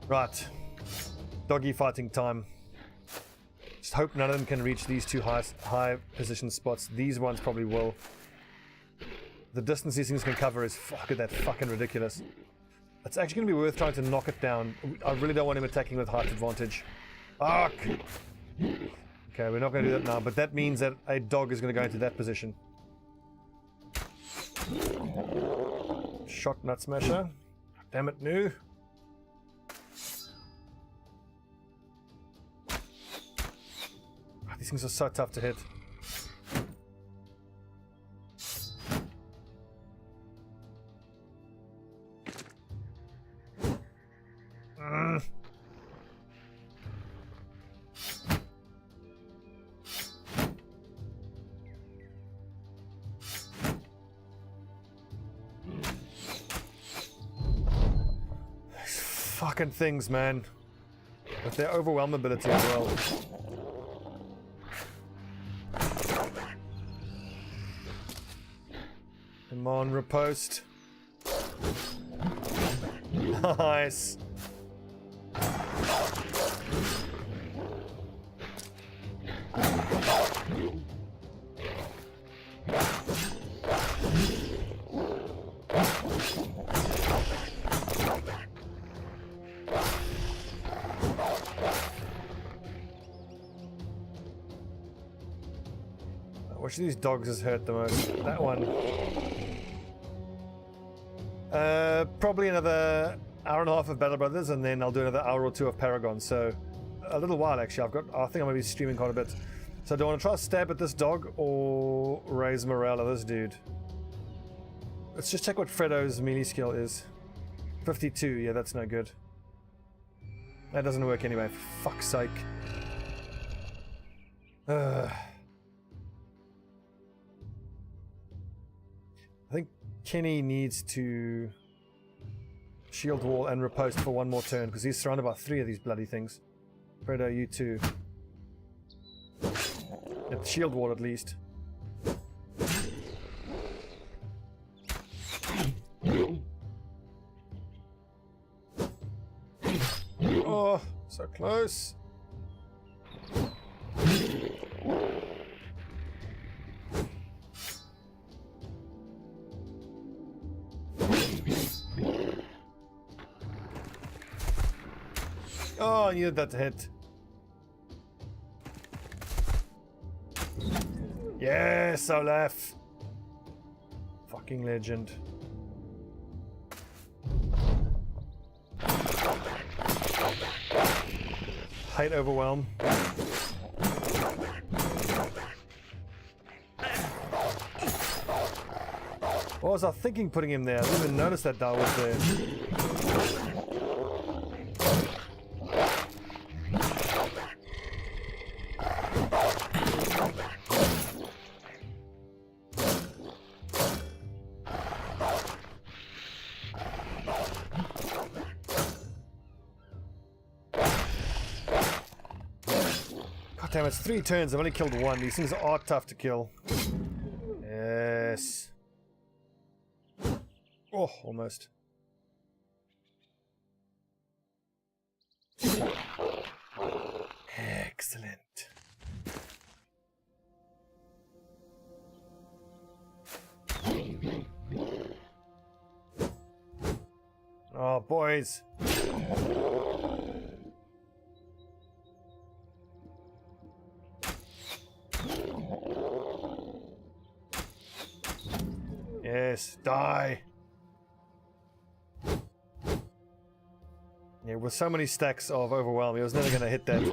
Right. Doggy fighting time. Just hope none of them can reach these two high position spots. These ones probably will. The distance these things can cover is fuck at that fucking ridiculous. It's actually going to be worth trying to knock it down. I really don't want him attacking with height advantage. Fuck! Okay, we're not going to do that now, but that means that a dog is going to go into that position. Shot nut smasher. Damn it, no. These things are so tough to hit. Fucking things, man. With their overwhelm ability as well. Come on, riposte. Nice. Which of these dogs has hurt the most? That one. Probably another hour and a half of Battle Brothers, and then I'll do another hour or two of Paragon. So a little while actually. I think I'm gonna be streaming quite a bit. So do I want to try to stab at this dog or raise morale of this dude? Let's just check what Fredo's melee skill is. 52. Yeah, that's no good. That doesn't work anyway. For fuck's sake. I think Kenny needs to shield wall and riposte for one more turn because he's surrounded by 3 of these bloody things. Fredo, you too. At shield wall at least. Oh, so close. Oh, I needed that to hit. Yes, Olaf. Fucking legend. Hate overwhelm. What was I thinking putting him there? I didn't even notice that guy was there. God damn, it's 3 turns. I've only killed 1. These things are tough to kill. Yes. Oh, almost. Excellent. Oh, boys. Yes, die. Yeah, with so many stacks of overwhelm, he was never going to hit that.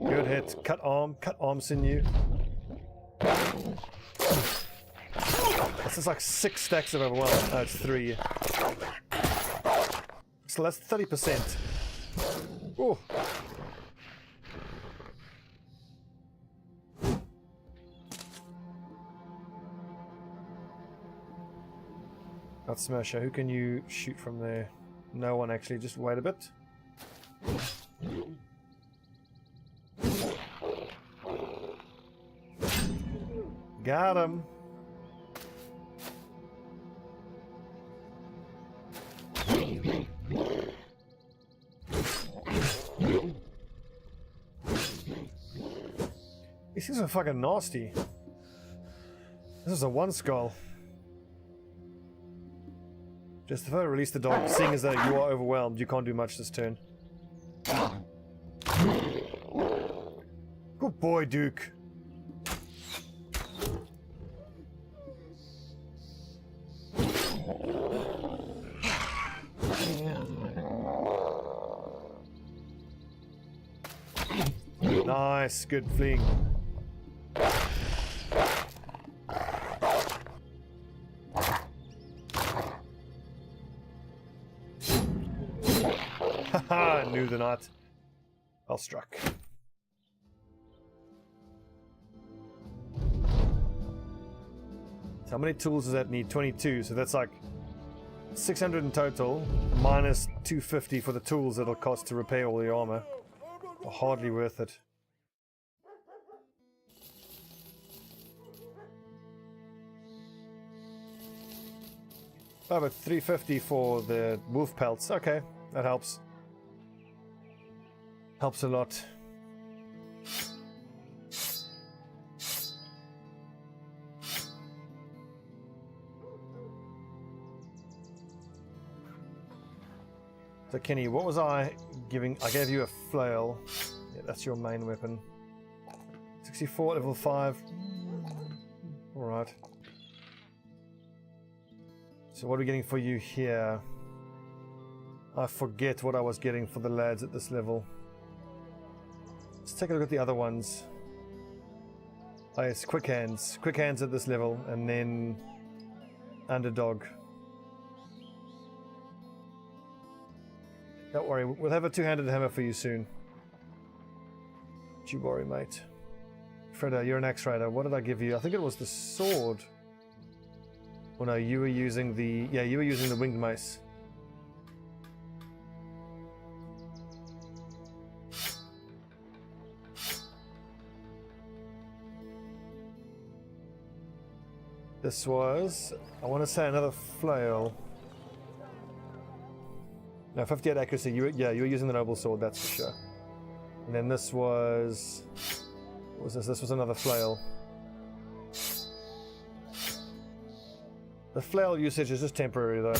Good hit. Cut arm sinew. This is like 6 stacks of overwhelm. No, it's 3. So that's 30%. Oh. Not Smasher. Who can you shoot from there? No one actually. Just wait a bit. Got him. These things are fucking nasty. This is a one skull. Justify, release the dog, seeing as though you are overwhelmed. You can't do much this turn. Good boy, Duke. Nice, good fleeing. Haha, knew the knot. Well struck. So how many tools does that need? 22, so that's like 600 in total, minus 250 for the tools it'll cost to repair all the armor. Hardly worth it. Oh, but 350 for the wolf pelts. Okay, that helps. Helps a lot. So Kenny, what was I giving? I gave you a flail. Yeah, that's your main weapon. 64, level 5. Alright. So what are we getting for you here? I forget what I was getting for the lads at this level. Let's take a look at the other ones. Oh yes, quick hands. Quick hands at this level, and then underdog. Don't worry, we'll have a two-handed hammer for you soon. Don't you worry, mate. Freddo, you're an X-Rider. What did I give you? I think it was the sword. Oh no, you were using the... Yeah, you were using the winged mace. This was... I want to say another flail. No, 58 accuracy. Yeah, you were using the noble sword, that's for sure. And then this was... What was this? This was another flail. The flail usage is just temporary though.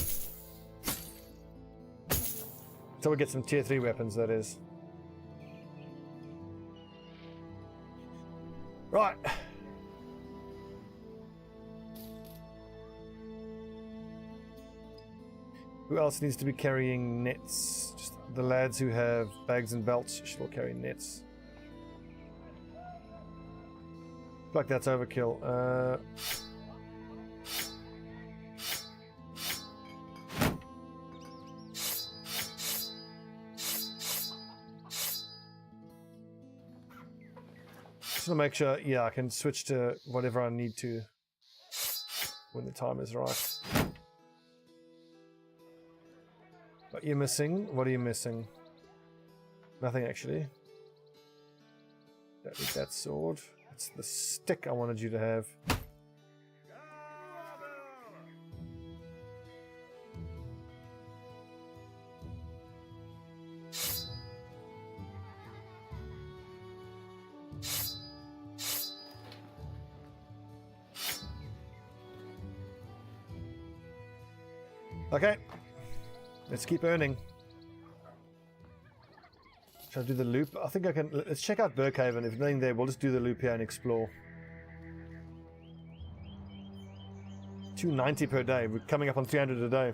Until we get some tier 3 weapons, that is. Right. Who else needs to be carrying nets? Just the lads who have bags and belts should all carry nets. Like that's overkill. Just to make sure, yeah, I can switch to whatever I need to when the time is right. What are you missing? What are you missing? Nothing actually. Don't need that sword. It's the stick I wanted you to have. Okay, let's keep earning. Should I do the loop? I think I can. Let's check out Burkhaven. If there's nothing there, we'll just do the loop here and explore. 290 per day. We're coming up on 300 a day.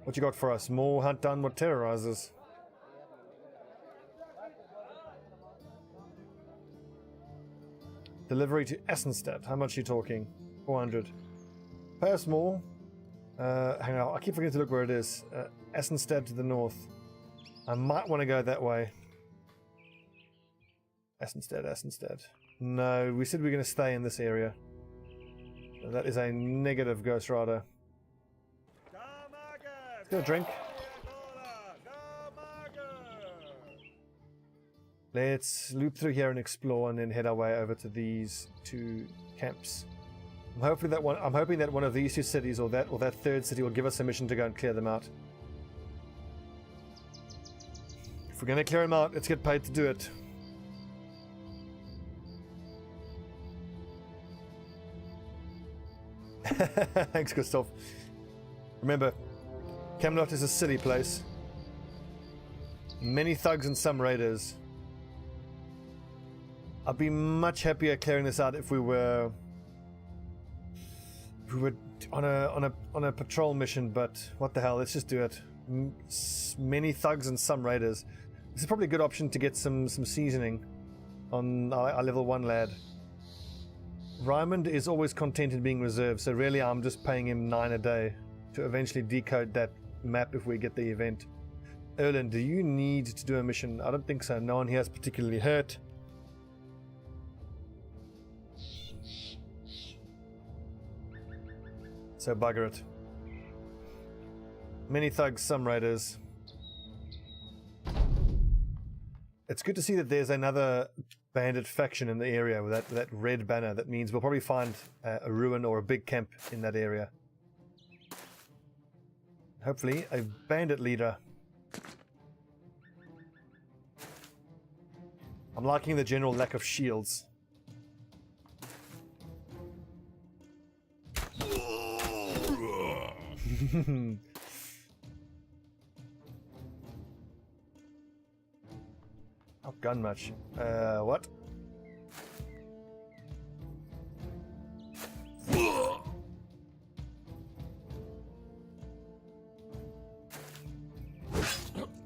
What you got for us? More hunt done, more terrorizers. Delivery to Essenstadt. How much are you talking? 400. Pay us more. Hang on, I keep forgetting to look where it is. Essenstadt to the north. I might want to go that way. Essenstadt. No, we said we were going to stay in this area. That is a negative, Ghost Rider. Let's get a drink. Let's loop through here and explore, and then head our way over to these 2 camps. I'm hoping that one of these 2 cities, or that 3rd city, will give us a mission to go and clear them out. If we're going to clear them out, let's get paid to do it. Thanks, Christoph. Remember, Camelot is a city place. Many thugs and some raiders. I'd be much happier clearing this out if we were on a patrol mission, but what the hell, let's just do it. Many thugs and some raiders. This is probably a good option to get some seasoning on our level 1 lad. Raymond is always content in being reserved, so really I'm just paying him 9 a day to eventually decode that map if we get the event. Erlen, do you need to do a mission? I don't think so. No one here is particularly hurt. So bugger it. Many thugs, some raiders. It's good to see that there's another bandit faction in the area with that red banner. That means we'll probably find a ruin or a big camp in that area. Hopefully a bandit leader. I'm liking the general lack of shields. Oh, gun match. What?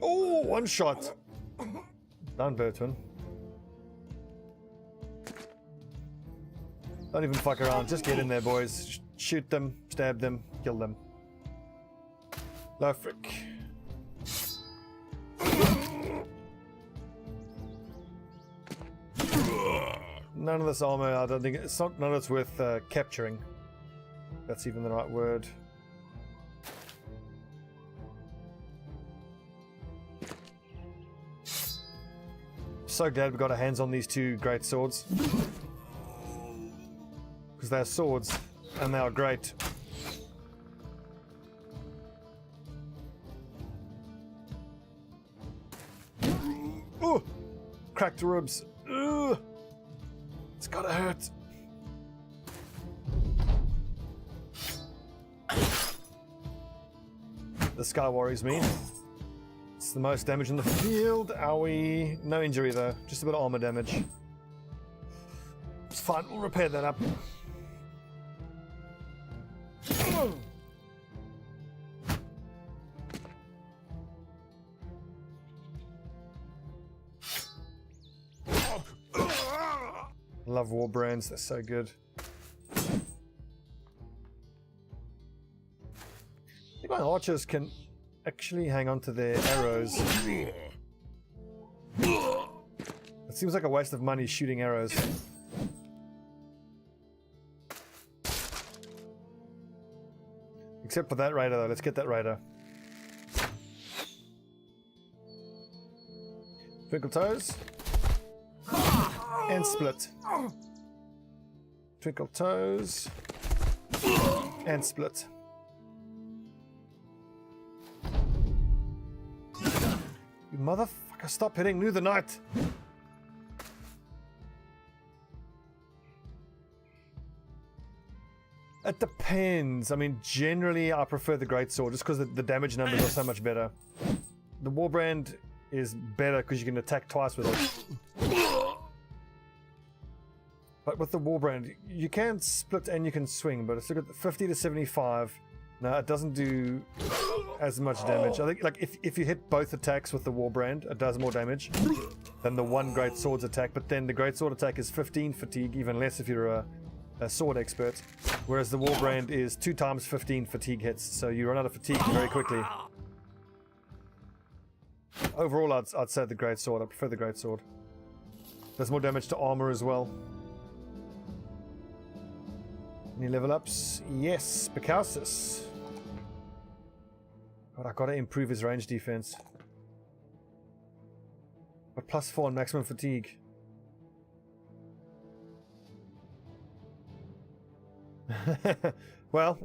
Oh, one shot. Down, Bertwin. Don't even fuck around. Just get in there, boys. Shoot them, stab them, kill them. Lofric. None of this armor, I don't think none of it's worth capturing. That's even the right word. So glad we got our hands on these 2 great swords. Because they're swords and they are great. Oh! Cracked ribs. Ugh. It's gotta hurt. This guy worries me. It's the most damage in the field. Owie. No injury though. Just a bit of armor damage. It's fine. We'll repair that up. Love war brands, they're so good. I think my archers can actually hang on to their arrows. It seems like a waste of money shooting arrows. Except for that raider though, let's get that raider. Twinkle toes. And split. Twinkle toes. And split. You motherfucker, stop hitting New the Night! It depends. I mean, generally I prefer the greatsword just because the damage numbers are so much better. The warbrand is better because you can attack twice with it. But with the warbrand, you can split and you can swing, but it's look at 50 to 75. No, it doesn't do as much damage. I think like if you hit both attacks with the warbrand, it does more damage than the one great sword's attack. But then the great sword attack is 15 fatigue, even less if you're a sword expert. Whereas the warbrand is 2 times 15 fatigue hits, so you run out of fatigue very quickly. Overall, I'd say the great sword. I prefer the great sword. Does more damage to armor as well. Any level ups? Yes, Picausis. God, I gotta improve his range defense. But +4 on maximum fatigue. Well,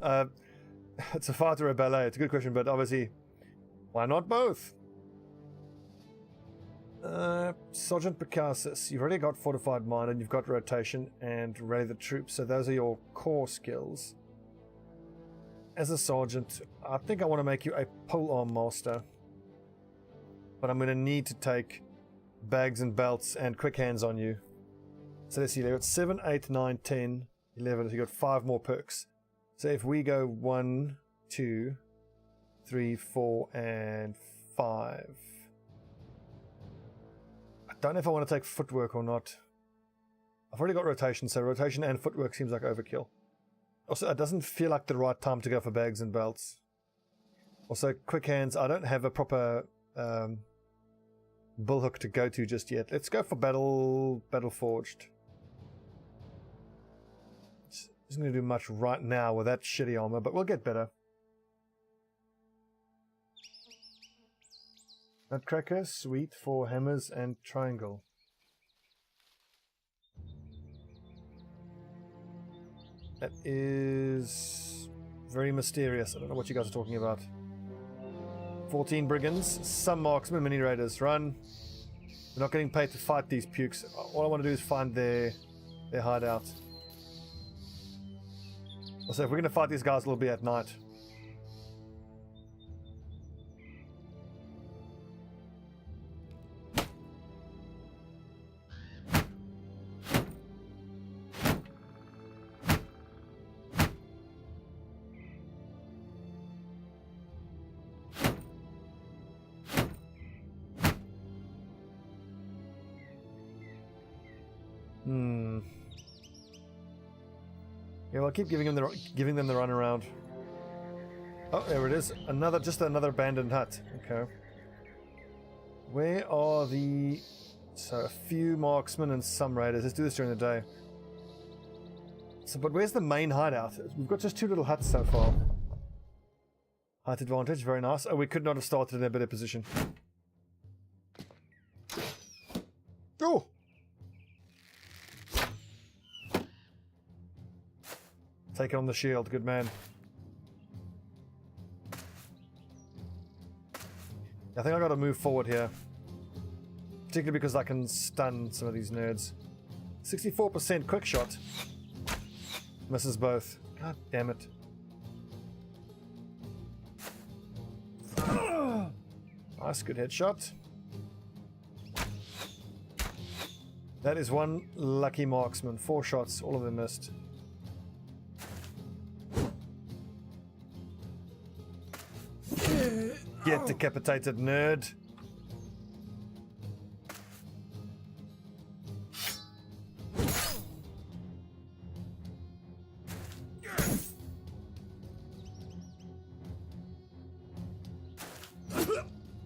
it's a fight or a ballet. It's a good question, but obviously, why not both? Sergeant Picasso, you've already got Fortified Mind and you've got Rotation and Rally the Troops, so those are your core skills. As a Sergeant, I think I want to make you a Polearm Master. But I'm going to need to take bags and belts and quick hands on you. So let's see, they've got 7, 8, 9, 10, 11, so you've got 5 more perks. So if we go 1, 2, 3, 4, and 5. I don't know if I want to take footwork or not. I've already got rotation, so rotation and footwork seems like overkill. Also, it doesn't feel like the right time to go for bags and belts. Also, quick hands, I don't have a proper bullhook to go to just yet. Let's go for battle forged. Isn't going to do much right now with that shitty armor, but we'll get better. Nutcracker, sweet for hammers and triangle. That is very mysterious. I don't know what you guys are talking about. 14 brigands, some marksmen, mini raiders. Run. We're not getting paid to fight these pukes. All I want to do is find their hideout. Also, if we're going to fight these guys, it'll be at night. Yeah, well, I'll keep giving them the run around. Oh, there it is. Just another abandoned hut. Okay. Where are the... So, a few marksmen and some raiders. Let's do this during the day. So, but where's the main hideout? We've got just 2 little huts so far. Height advantage, very nice. Oh, we could not have started in a better position. Oh! Take it on the shield, good man. I think I gotta move forward here. Particularly because I can stun some of these nerds. 64% quick shot. Misses both. God damn it. Nice, good headshot. That is one lucky marksman. 4 shots, all of them missed. Get decapitated, nerd.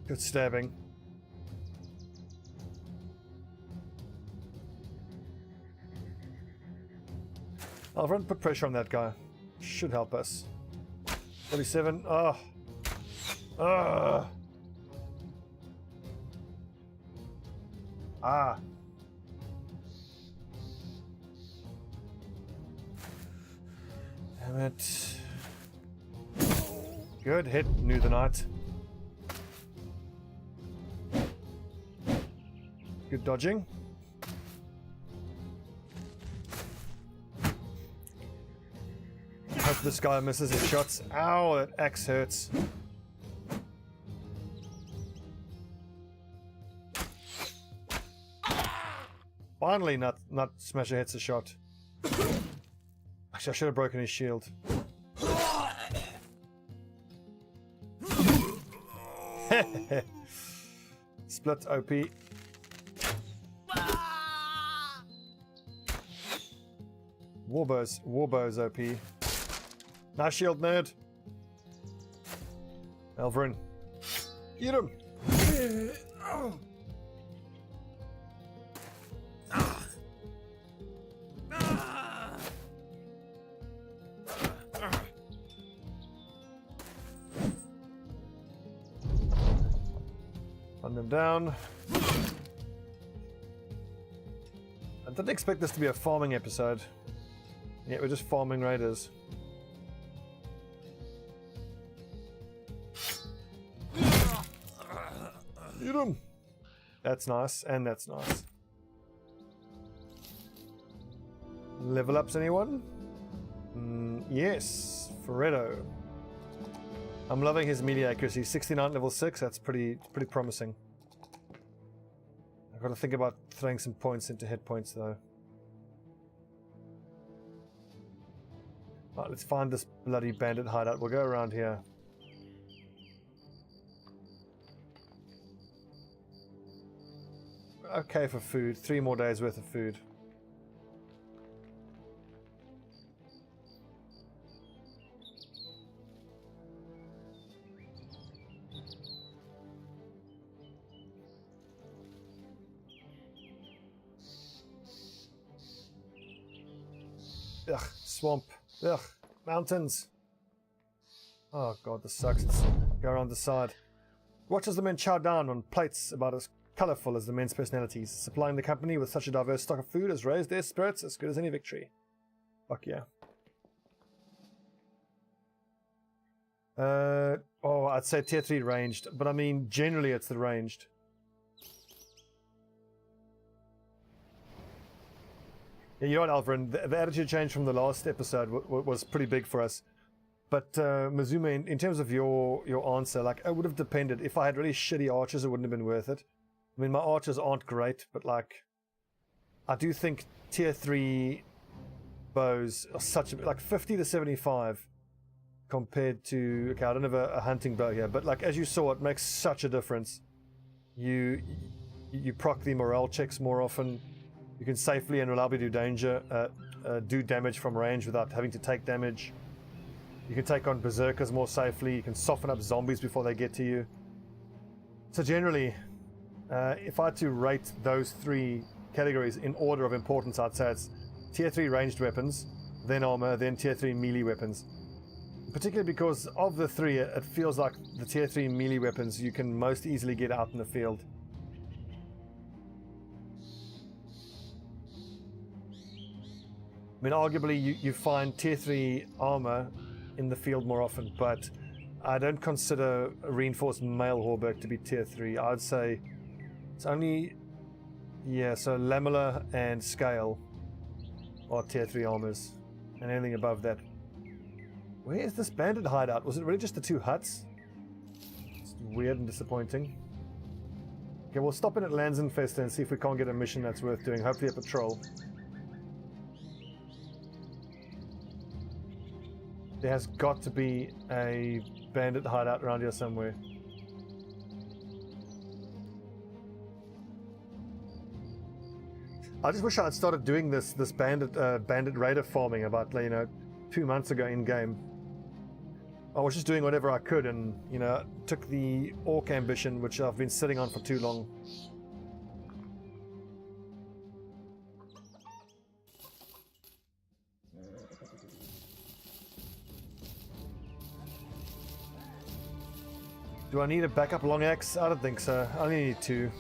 Good stabbing. I'll run put pressure on that guy. Should help us. 37. Oh. Ah. Damn it. Good hit, knew the knight. Good dodging. Hope this guy misses his shots. Ow, that axe hurts. Finally, not Smasher hits a shot. Actually, I should have broken his shield. Split OP. Warbow's OP. Nice shield, nerd. Elverin. Eat him! Run them down. I didn't expect this to be a farming episode. Yeah, we're just farming raiders. Eat him! That's nice, and that's nice. Level ups, anyone? Yes, Ferretto. I'm loving his melee accuracy. 69 level 6, that's pretty promising. I've got to think about throwing some points into hit points though. Right, let's find this bloody bandit hideout. We'll go around here. Okay for food. 3 more days worth of food. Ugh, swamp. Ugh, mountains. Oh god, this sucks. Let's go around the side. Watch as the men chow down on plates about as colourful as the men's personalities. Supplying the company with such a diverse stock of food has raised their spirits as good as any victory. Fuck yeah. Oh, I'd say tier 3 ranged, but I mean, generally it's the ranged. Yeah, you know what, Alvin, the attitude change from the last episode was pretty big for us. But Mazuma, in terms of your answer, like, it would have depended. If I had really shitty archers, it wouldn't have been worth it. I mean, my archers aren't great, but like, I do think tier 3 bows are such a, like 50 to 75 compared to, okay, I don't have a hunting bow here, but like, as you saw, it makes such a difference. You proc the morale checks more often. You can safely and reliably do do damage from range without having to take damage. You can take on berserkers more safely. You can soften up zombies before they get to you. So generally, if I had to rate those 3 categories in order of importance, I'd say it's tier 3 ranged weapons, then armor, then tier 3 melee weapons. Particularly because of the 3, it feels like the tier 3 melee weapons you can most easily get out in the field. I mean, arguably you find tier 3 armor in the field more often, but I don't consider a reinforced mail hauberk to be tier 3. I would say it's only, yeah, so lamella and scale are tier 3 armors, and anything above that. Where is this bandit hideout? Was it really just the 2 huts? It's weird and disappointing. Okay, we'll stop in at Landsenfest and see if we can't get a mission that's worth doing. Hopefully a patrol. There has got to be a bandit hideout around here somewhere. I just wish I had started doing this bandit raider farming about, you know, 2 months ago in game. I was just doing whatever I could, and, you know, took the orc ambition, which I've been sitting on for too long. Do I need a backup long axe? I don't think so. I only need 2.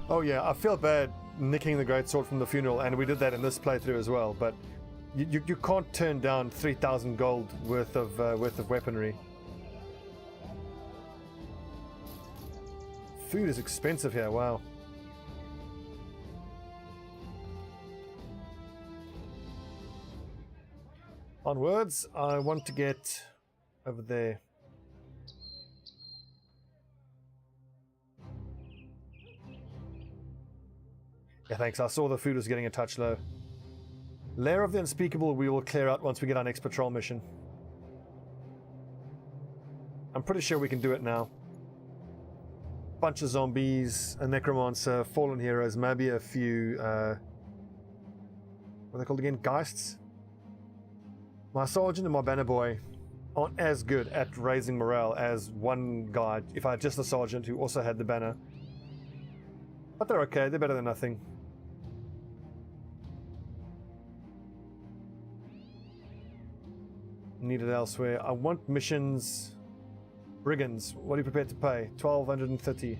Oh yeah, I feel bad nicking the greatsword from the funeral, and we did that in this playthrough as well, but you can't turn down 3,000 gold worth of weaponry. Food is expensive here, wow. Onwards, I want to get over there. Yeah, thanks. I saw the food was getting a touch low. Lair of the Unspeakable we will clear out once we get our next patrol mission. I'm pretty sure we can do it now. Bunch of zombies, a necromancer, fallen heroes, maybe a few, what are they called again? Geists? My sergeant and my banner boy aren't as good at raising morale as one guy, if I had just a sergeant who also had the banner. But they're okay, they're better than nothing. Needed elsewhere. I want missions. Brigands, what are you prepared to pay? 1,230.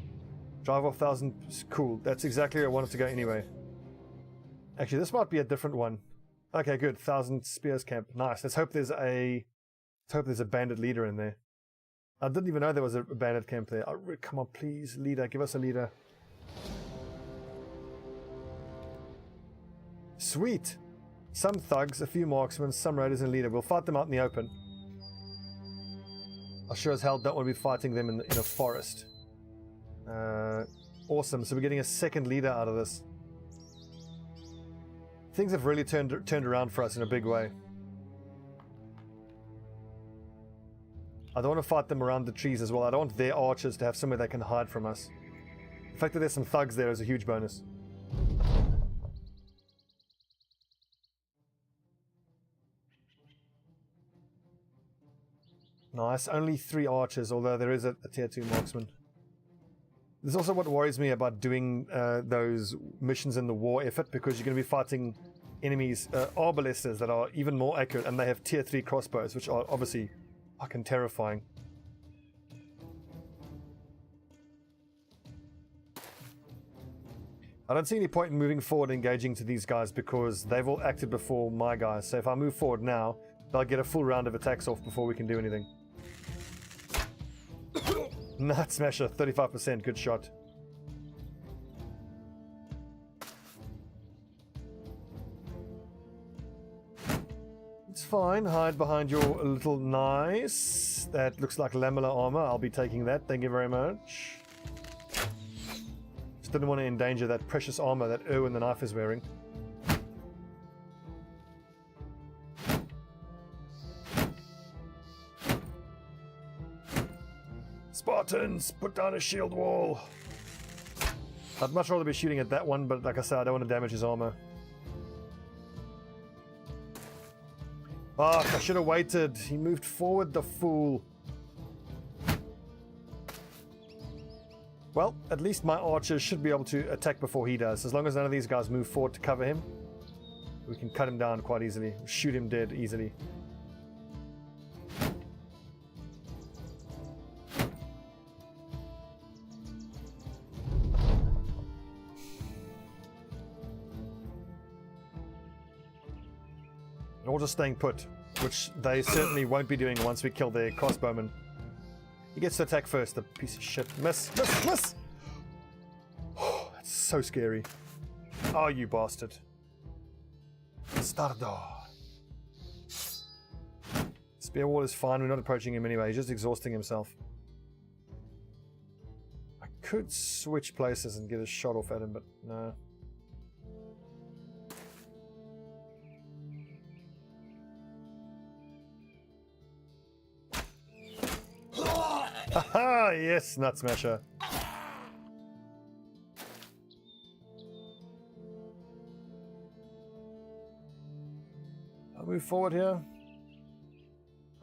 Drive off 1,000. Cool. That's exactly where I wanted to go anyway. Actually, this might be a different one. Okay, good. 1,000 spears camp. Nice. Let's hope there's a bandit leader in there. I didn't even know there was a bandit camp there. Oh, come on, please, leader. Give us a leader. Sweet. Some thugs, a few marksmen, some raiders, and a leader. We'll fight them out in the open. I sure as hell don't want to be fighting them in a forest. Awesome. So we're getting a second leader out of this. Things have really turned around for us in a big way. I don't want to fight them around the trees as well. I don't want their archers to have somewhere they can hide from us. The fact that there's some thugs there is a huge bonus. Nice. Only 3 archers, although there is a tier 2 marksman. This is also what worries me about doing those missions in the war effort, because you're going to be fighting enemies, arbalesters that are even more accurate, and they have tier 3 crossbows, which are obviously fucking terrifying. I don't see any point in moving forward engaging to these guys because they've all acted before my guys. So if I move forward now, they'll get a full round of attacks off before we can do anything. Nut Smasher, 35%, good shot. It's fine, hide behind your little nice. That looks like lamellar armor, I'll be taking that, thank you very much. Just didn't want to endanger that precious armor that Erwin the Knife is wearing. Spartans, put down a shield wall. I'd much rather be shooting at that one, but like I said, I don't want to damage his armor. Fuck, I should have waited. He moved forward, the fool. Well, at least my archers should be able to attack before he does. As long as none of these guys move forward to cover him, we can cut him down quite easily. Shoot him dead easily. Or just staying put, which they certainly won't be doing once we kill their crossbowman. He gets to attack first, the piece of shit. Miss, miss, miss! Oh, that's so scary. Oh, you bastard. Stardo. Spear wall is fine, we're not approaching him anyway, he's just exhausting himself. I could switch places and get a shot off at him, but no. Haha, yes, Nut Smasher. I'll move forward here.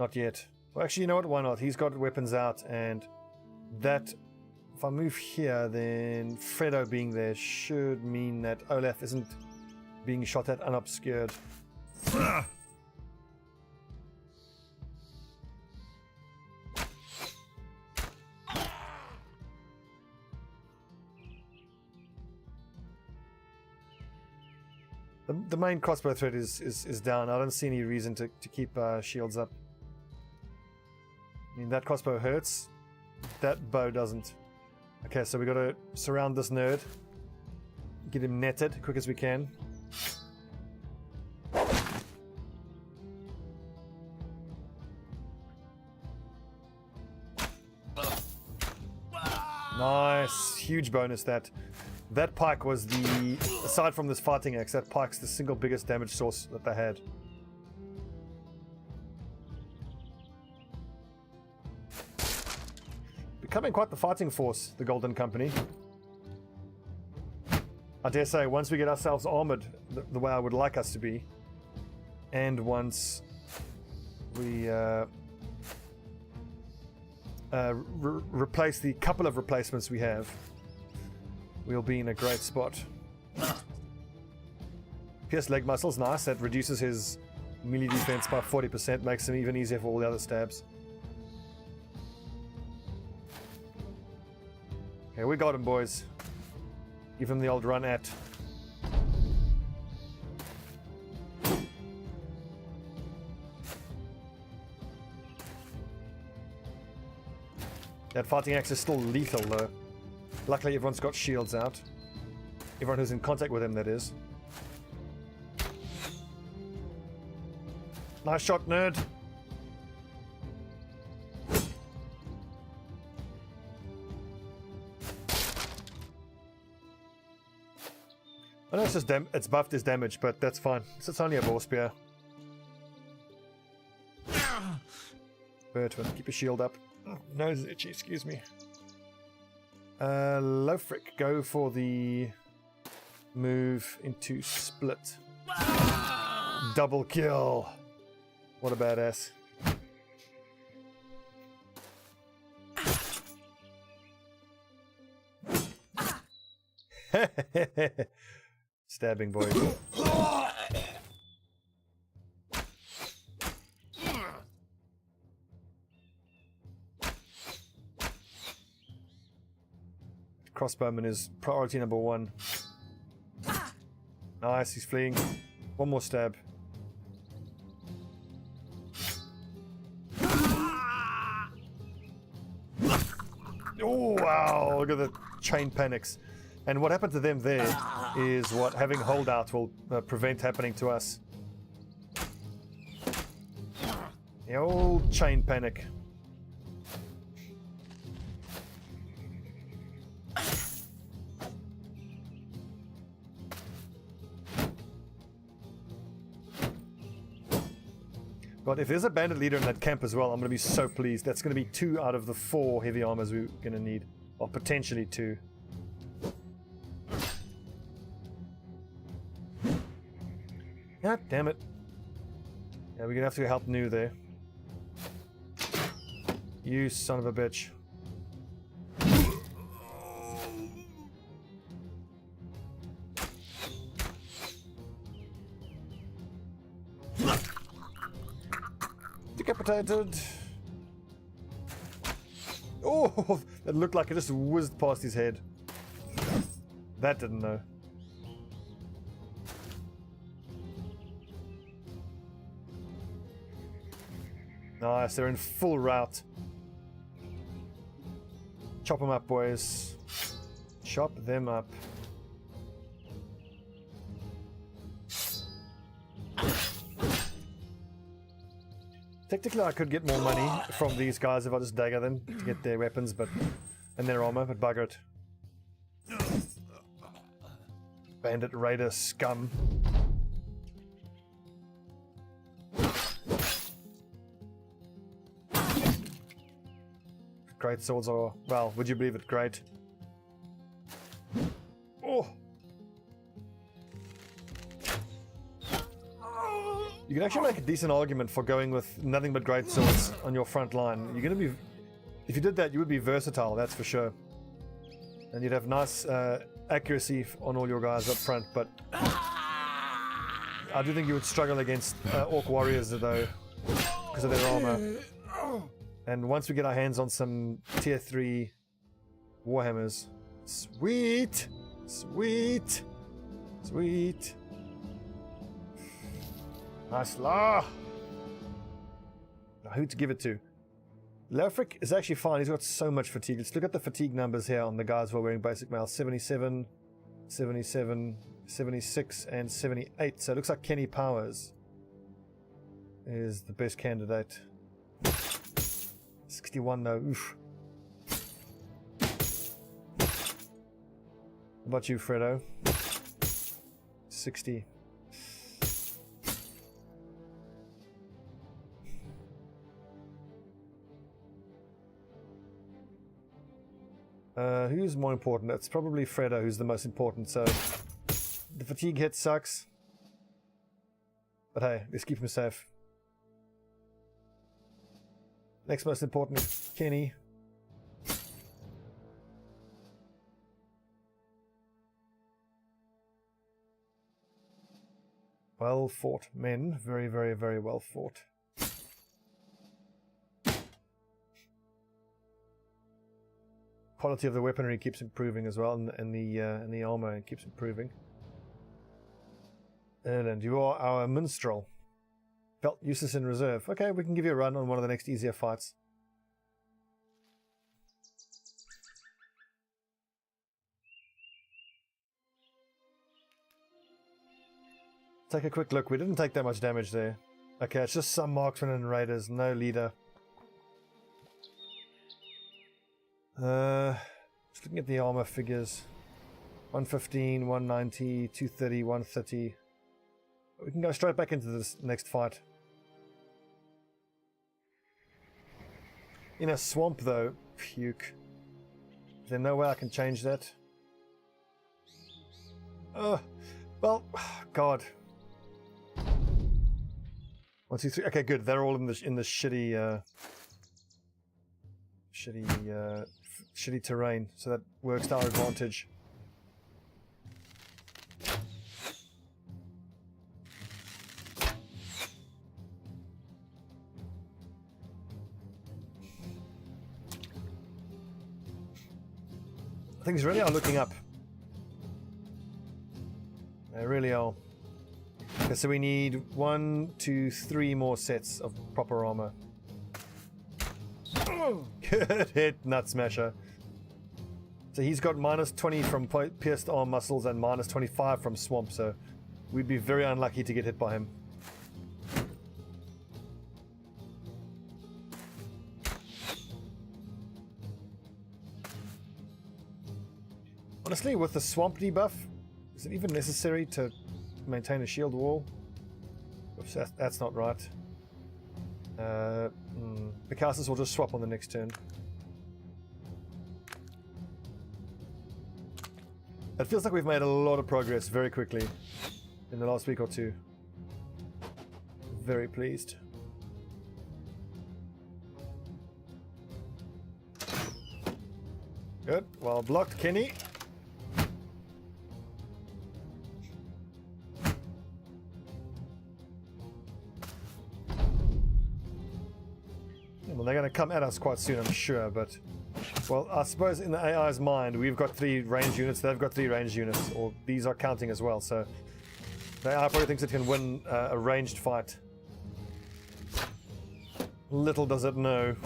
Not yet. Well, actually, you know what? Why not? He's got weapons out, and that, if I move here, then Fredo being there should mean that Olaf isn't being shot at unobscured. The main crossbow threat is down. I don't see any reason to keep shields up. I mean, that crossbow hurts. That bow doesn't. Okay, so we got to surround this nerd. Get him netted quick as we can. Nice. Huge bonus that. That pike was the, aside from this fighting axe, that pike's the single biggest damage source that they had. Becoming quite the fighting force, the Golden Company. I dare say, once we get ourselves armored the way I would like us to be, and once we replace the couple of replacements we have, we'll be in a great spot. Pierce leg muscles, nice. That reduces his melee defense by 40%, makes him even easier for all the other stabs. Okay, we got him, boys. Give him the old run at. That fighting axe is still lethal though. Luckily everyone's got shields out. Everyone who's in contact with him, that is. Nice shot, nerd. I know it's just it's buffed his damage, but that's fine. It's only a boar spear. Bertwin, keep your shield up. Oh, nose is itchy, excuse me. Lofric, go for the move into split. Double kill. What a badass. Stabbing boys. Crossbowman is priority number 1. Nice, he's fleeing. One more stab. Oh wow, look at the chain panics. And what happened to them there is what having holdout will prevent happening to us. The old chain panic. God, if there's a bandit leader in that camp as well, I'm going to be so pleased. That's going to be 2 out of the 4 heavy armors we're going to need. Or potentially 2. God damn it. Yeah, we're going to have to help New there. You son of a bitch. Decapitated. Oh, that looked like it just whizzed past his head. That didn't know. Nice, they're in full route. Chop them up, boys. Chop them up. Technically, I could get more money from these guys if I just dagger them to get their weapons, and their armor, but bugger it. Bandit raider scum. Great swords are, well, would you believe it, great. Oh! You can actually make a decent argument for going with nothing but great swords on your front line. You're going to be, if you did that, you would be versatile, that's for sure. And you'd have nice accuracy on all your guys up front, but I do think you would struggle against orc warriors though, because of their armor. And once we get our hands on some tier 3 warhammers, sweet, sweet, sweet. Nice. Now who to give it to? Lofric is actually fine. He's got so much fatigue. Let's look at the fatigue numbers here on the guys who are wearing basic mail. 77, 77, 76, and 78. So it looks like Kenny Powers is the best candidate. 61 though. Oof. What about you, Fredo? 60. Who's more important? It's probably Fredo who's the most important, so the fatigue hit sucks. But hey, let's keep him safe. Next most important is Kenny. Well fought, men. Very, very, very well fought. quality of the weaponry keeps improving as well, and the armor keeps improving. And you are our minstrel. Felt useless in reserve. Okay, we can give you a run on one of the next easier fights. Take a quick look. We didn't take that much damage there. Okay, it's just some marksmen and raiders, no leader. Just looking at the armor figures. 115, 190, 230, 130. We can go straight back into this next fight. In a swamp though, puke. Is there no way I can change that? Well, God. 1, 2, 3. Okay, good. They're all in the shitty, shitty terrain, so that works to our advantage. Things really are looking up. They really are. Okay, so we need 1, 2, 3 more sets of proper armor. Good hit, Nut Smasher. So he's got -20 from pierced arm muscles and -25 from swamp, so we'd be very unlucky to get hit by him. Honestly, with the swamp debuff, is it even necessary to maintain a shield wall? Oops, that's not right. Picasso will just swap on the next turn. It feels like we've made a lot of progress very quickly in the last week or two. Very pleased. Good. Well blocked, Kenny. Well, they're going to come at us quite soon, I'm sure, but... Well, I suppose in the AI's mind, we've got 3 ranged units, they've got 3 ranged units, or these are counting as well, so... The AI probably thinks it can win a ranged fight. Little does it know.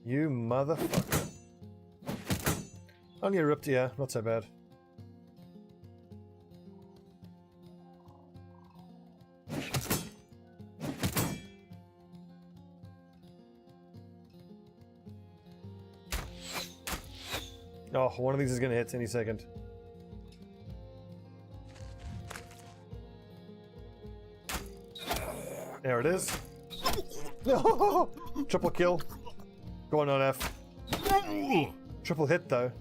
You motherfucker. Only a ripped ear, not so bad. Oh, one of these is going to hit any second. There it is. No! Triple kill. Go on, F. Triple hit though.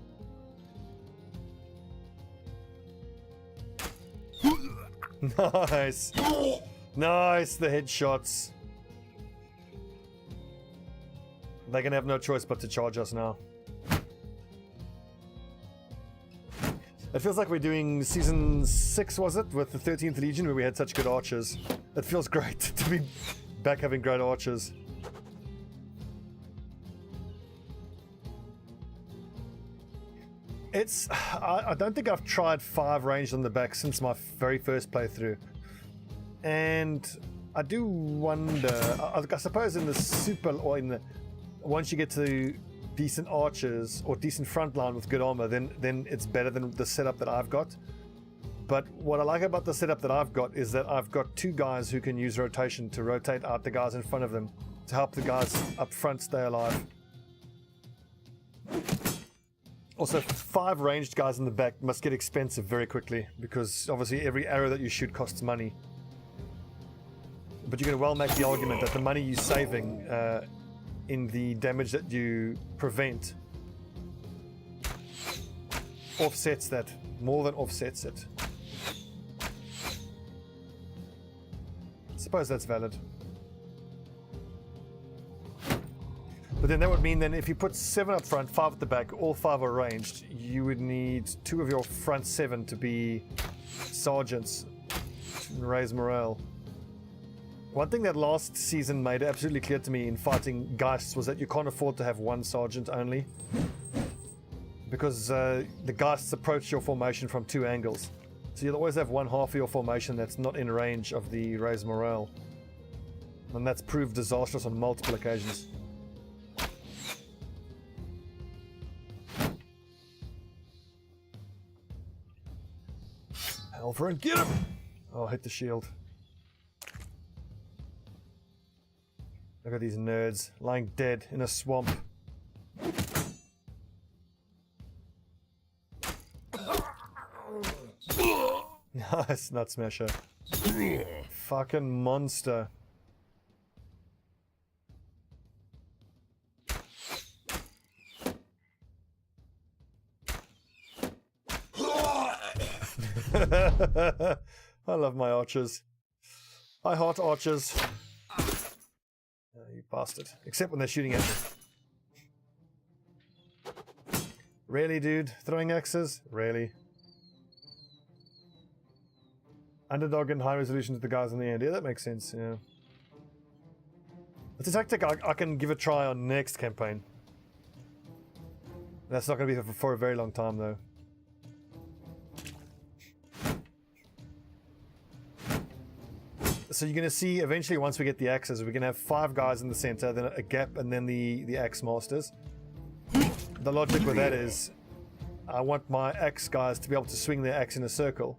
Nice. Nice, the headshots. They're gonna have no choice but to charge us now. It feels like we're doing season 6, was it? With the 13th Legion, where we had such good archers. It feels great to be back having great archers. I don't think I've tried 5 ranged on the back since my very first playthrough. And I do wonder, I suppose in the super, or in the, once you get to decent archers or decent frontline with good armor, then it's better than the setup that I've got. But what I like about the setup that I've got is that I've got 2 guys who can use rotation to rotate out the guys in front of them to help the guys up front stay alive. Also, 5 ranged guys in the back must get expensive very quickly, because obviously every arrow that you shoot costs money. But you can well make the argument that the money you're saving in the damage that you prevent offsets that, more than offsets it. I suppose that's valid. But But then that would mean then if you put 7 up front, 5 at the back, all 5 are ranged, you would need 2 of your front 7 to be sergeants to raise morale. One thing that last season made absolutely clear to me in fighting Geists was that you can't afford to have 1 sergeant only. Because the Geists approach your formation from 2 angles. So you'll always have one half of your formation that's not in range of the raise morale. And that's proved disastrous on multiple occasions. Alfred, get him! Oh, hit the shield. Look at these nerds lying dead in a swamp. Nice, nut smasher. Fucking monster. I love my archers. I heart archers. Oh, you bastard. Except when they're shooting at me. Really, dude? Throwing axes? Really? Underdog and high resolution to the guys in the end. Yeah, that makes sense, yeah. It's a tactic I can give a try on next campaign. That's not going to be for a very long time, though. So you're going to see eventually once we get the axes, we're going to have 5 guys in the center, then a gap, and then the axe masters. The logic with that is I want my axe guys to be able to swing their axe in a circle.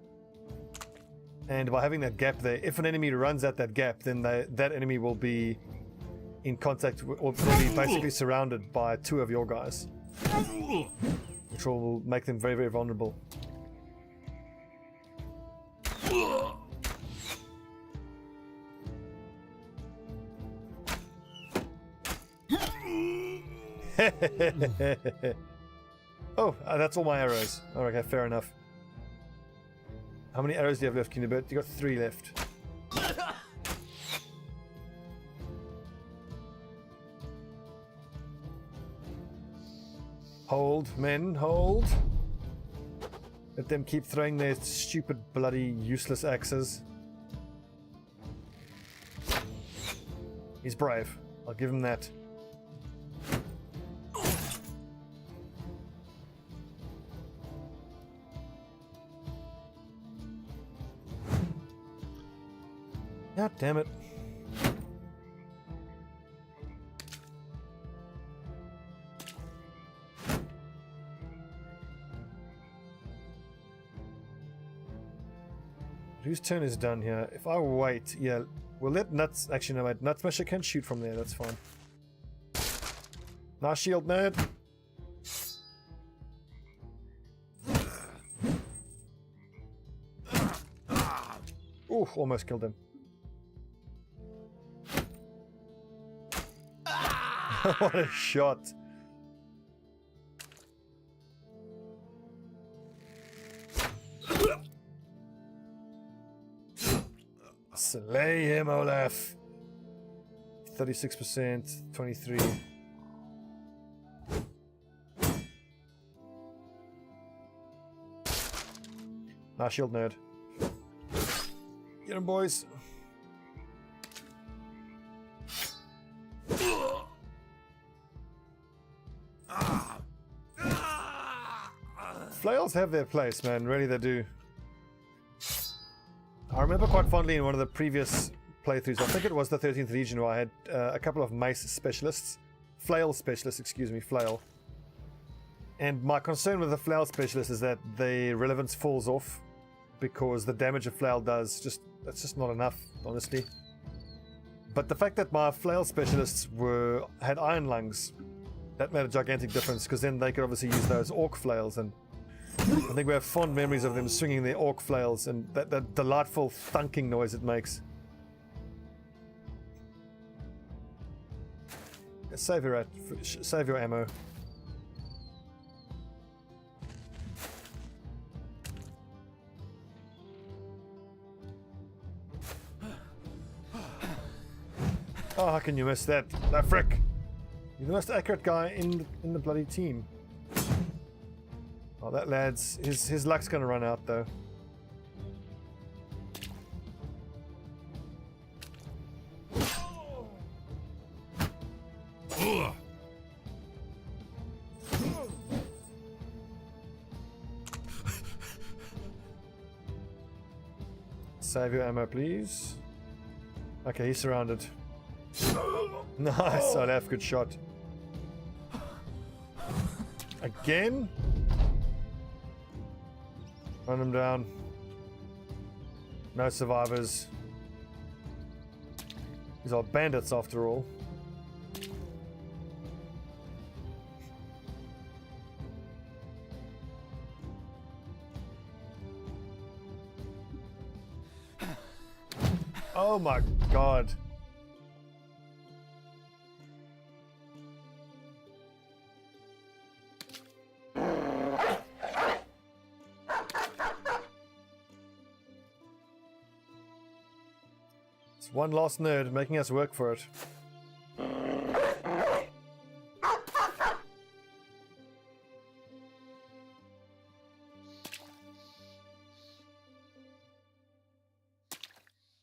And by having that gap there, if an enemy runs at that gap, then that enemy will be in contact with, or will be basically surrounded by 2 of your guys. Which will make them very, very vulnerable. Oh, that's all my arrows. Oh, okay, fair enough. How many arrows do you have left, Kinebert? You got 3 left. Hold, men, hold. Let them keep throwing their stupid, bloody, useless axes. He's brave. I'll give him that. God damn it. Whose turn is done here? If I wait, yeah, we'll let Nuts... Actually, no, wait. Nut Smasher can shoot from there, that's fine. Nice shield, nerd. Ooh, almost killed him. What a shot. Slay him, Olaf. 36%, 23. Nice shield, nerd. Get him, boys. Flails have their place, man. Really, they do. I remember quite fondly in one of the previous playthroughs, I think it was the 13th Legion, where I had a couple of mace specialists. Flail specialists, excuse me, flail. And my concern with the flail specialist is that the relevance falls off because the damage a flail does, that's just not enough, honestly. But the fact that my flail specialists had iron lungs, that made a gigantic difference, because then they could obviously use those orc flails, and I think we have fond memories of them swinging their orc flails and that delightful thunking noise it makes. Save your ammo. Oh, how can you miss that? That frick! You're the most accurate guy in the bloody team. Oh, that lad's his luck's gonna run out though. Save your ammo, please. Okay, he's surrounded. Nice, I'd have good shot. Again? Run him down. No survivors. These are bandits after all. Oh my god. It's one lost nerd making us work for it.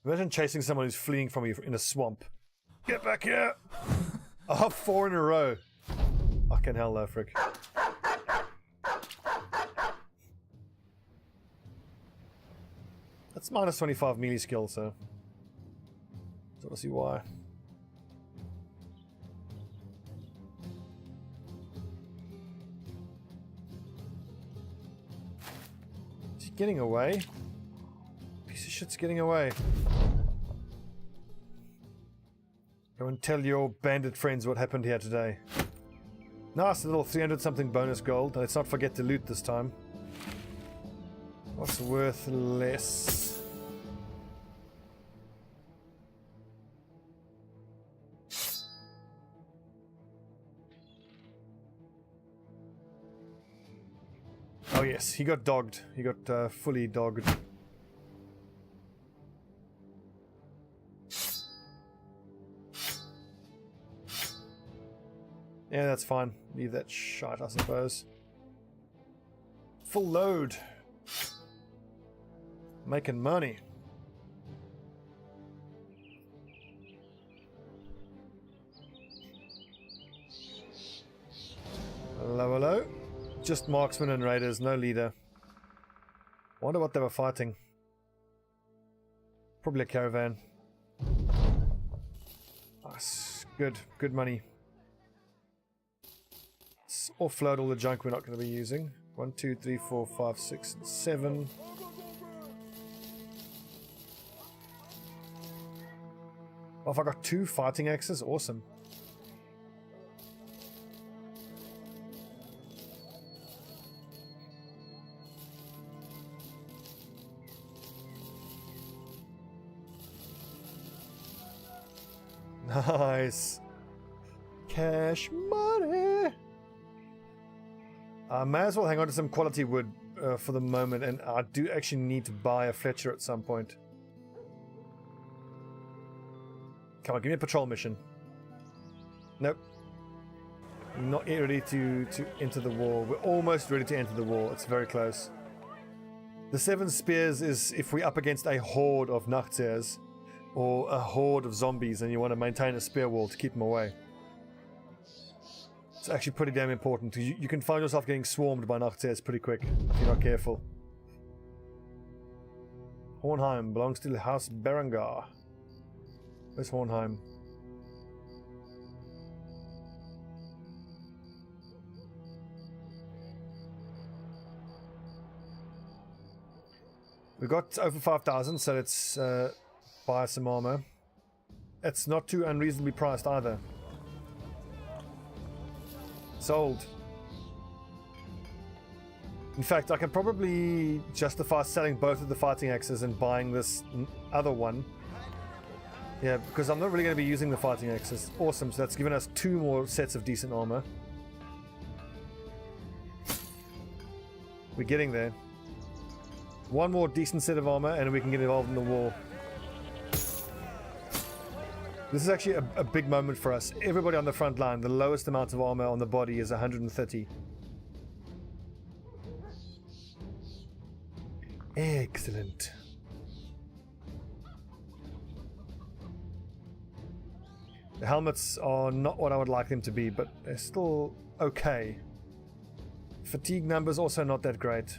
Imagine chasing someone who's fleeing from you in a swamp. Get back here! Oh, 4 in a row. Fucking hell, though, frick. That's minus 25 melee skill, so. So we'll see why. Is he getting away? Piece of shit's getting away. Go and tell your bandit friends what happened here today. Nice little 300 something bonus gold. Let's not forget to loot this time. What's worth less? Oh yes, he got dogged. He got fully dogged. Yeah, that's fine. Leave that shite, I suppose. Full load. Making money. Hello, hello. Just marksmen and raiders, no leader. Wonder what they were fighting. Probably a caravan. Nice. Good. Good money. Let's offload all the junk we're not going to be using. 1, 2, 3, 4, 5, 6, and 7. Oh, if I got 2 fighting axes, awesome. Nice. Cash money. I may as well hang on to some quality wood for the moment, and I do actually need to buy a Fletcher at some point. Come on, give me a patrol mission. Nope. Not yet ready to enter the wall. We're almost ready to enter the wall. It's very close. The 7 spears is if we're up against a horde of Nachtseers or a horde of zombies and you want to maintain a spear wall to keep them away. It's actually pretty damn important. You can find yourself getting swarmed by Nachtseers pretty quick if you're not careful. Hornheim belongs to the House Berengar. Where's Hornheim? We got over 5,000, so let's buy some armor. It's not too unreasonably priced either. Sold. In fact, I can probably justify selling both of the fighting axes and buying this other one. Yeah, because I'm not really going to be using the fighting axes. Awesome, so that's given us 2 more sets of decent armor. We're getting there. 1 more decent set of armor and we can get involved in the war. This is actually a big moment for us. Everybody on the front line, the lowest amount of armor on the body is 130. Excellent. The helmets are not what I would like them to be, but they're still okay. Fatigue numbers also not that great.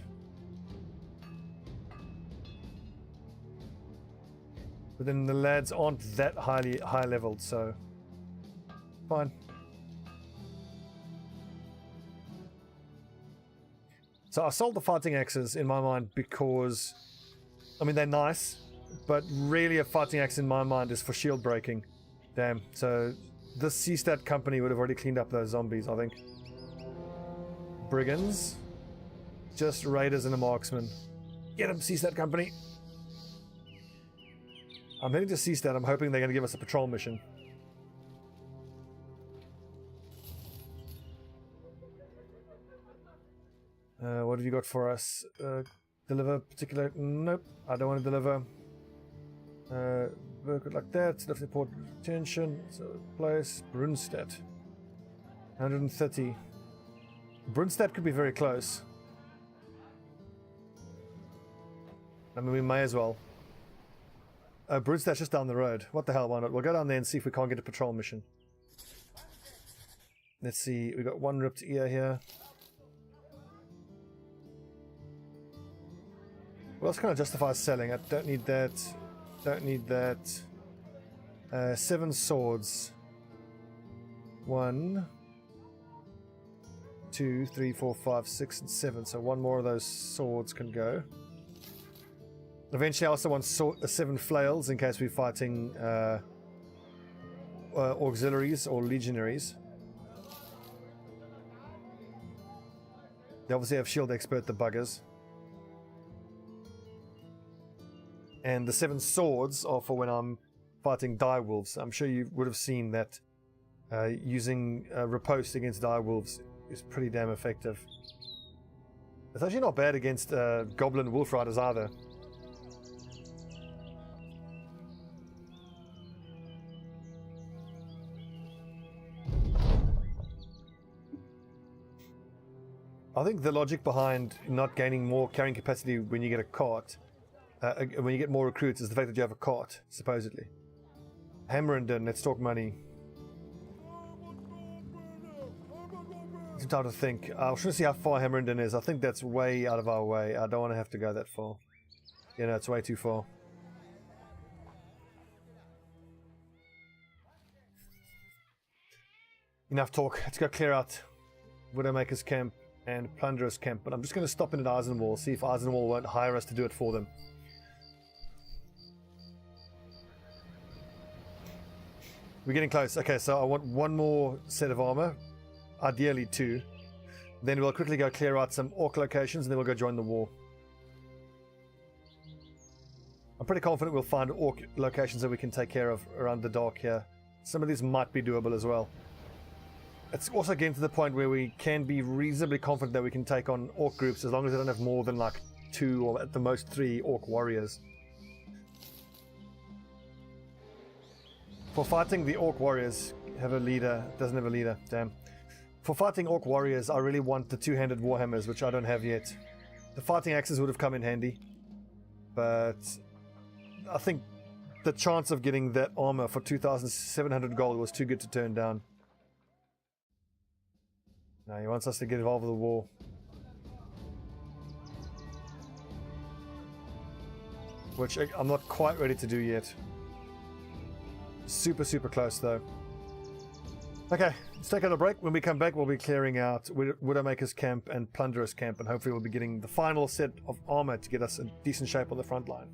But then the lads aren't that high leveled, so fine. So I sold the fighting axes in my mind because, I mean, they're nice, but really a fighting axe in my mind is for shield breaking. Damn. So this C-Stat company would have already cleaned up those zombies, I think. Brigands. Just raiders and a marksman. Get them, C-Stat company. I'm heading to C-Stat. I'm hoping they're going to give us a patrol mission. What have you got for us? Deliver particular... Nope, I don't want to deliver. Work it like that. Left report attention. So place Brunstedt. 130. Brunstedt could be very close. I mean, we may as well. Brunstedt's just down the road. What the hell, why not? We'll go down there and see if we can't get a patrol mission. Let's see. We got one ripped ear here. What else can I justify selling? I don't need that. Don't need that. 7 swords. 1, 2, 3, 4, 5, 6, and 7. So one more of those swords can go. Eventually I also want 7 flails in case we're fighting auxiliaries or legionaries. They obviously have shield expert, the buggers. And the 7 swords are for when I'm fighting dire wolves. I'm sure you would have seen that using riposte against dire wolves is pretty damn effective. It's actually not bad against goblin wolf riders either. I think the logic behind not gaining more carrying capacity when you get a cart, when you get more recruits, is the fact that you have a cart, supposedly. Hammerenden, let's talk money. It's time to think. I was trying to see how far Hammerenden is. I think that's way out of our way. I don't want to have to go that far. You know, it's way too far. Enough talk. Let's go clear out Widowmaker's camp and Plunderer's camp. But I'm just going to stop in at Eisenwall, see if Eisenwall won't hire us to do it for them. We're getting close. Okay, so I want 1 more set of armor. Ideally 2. Then we'll quickly go clear out some orc locations and then we'll go join the war. I'm pretty confident we'll find orc locations that we can take care of around the dark here. Some of these might be doable as well. It's also getting to the point where we can be reasonably confident that we can take on orc groups as long as they don't have more than like 2 or at the most 3 orc warriors. For fighting the orc warriors, have a leader, doesn't have a leader, damn. For fighting orc warriors, I really want the 2-handed warhammers, which I don't have yet. The fighting axes would have come in handy, but I think the chance of getting that armor for 2,700 gold was too good to turn down. No, he wants us to get involved with the war. Which I'm not quite ready to do yet. Super, super close though. Okay, let's take a break. When we come back, we'll be clearing out Widowmaker's camp and Plunderer's camp, and hopefully we'll be getting the final set of armor to get us in decent shape on the front line.